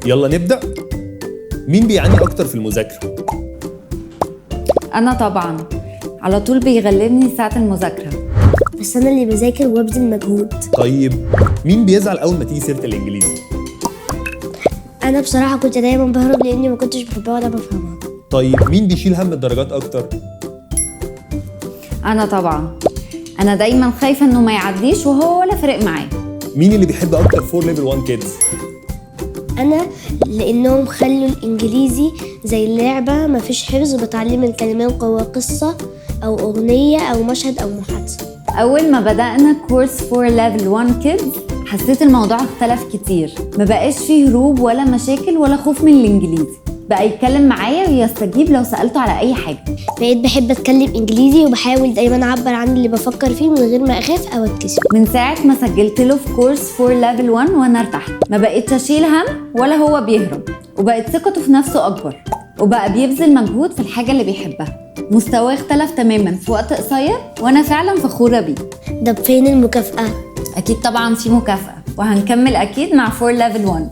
يلا نبدأ. مين بيعاني أكتر في المذاكرة؟ أنا طبعاً، على طول بيغلبني ساعة المذاكرة. بس أنا اللي بذاكر وببذل مجهود. طيب مين بيزعل أول ما تيجي سيرة الإنجليزي؟ أنا بصراحة كنت دايما بهرب لأني ما كنتش بحبها ولا بفهمها. طيب مين بيشيل هم الدرجات أكتر؟ أنا طبعاً، أنا دايماً خايفة إنه ما يعديش وهو ولا فرق معاه. مين اللي بيحب أكتر 4 level 1 kids؟ أنا لأنهم خلوا الإنجليزي زي لعبة مفيش حفظ، بتعلم الكلمات جوا قصة أو أغنية أو مشهد أو محادثة. أول ما بدأنا كورس 4 level 1 kids حسيت الموضوع اختلف كتير، ما بقاش فيه هروب ولا مشاكل ولا خوف من الإنجليزي، بقى يتكلم معايا ويستجيب لو سألته على أي حاجة. بقيت بحب أتكلم إنجليزي وبحاول دايما أعبر عن اللي بفكر فيه من غير ما أخاف أو أتكسف. من ساعة ما سجلت له في كورس 4 level 1 وأنا ارتحت، ما بقيتش أشيل هم ولا هو بيهرب، وبقت ثقته في نفسه أكبر، وبقى بيبذل مجهود في الحاجة اللي بيحبها. مستواه اختلف تماما في وقت قصير وأنا فعلا فخورة بيه. ده فين المكافأة؟ أكيد طبعا في مكافأة، وهنكمل أكيد مع 4 level 1.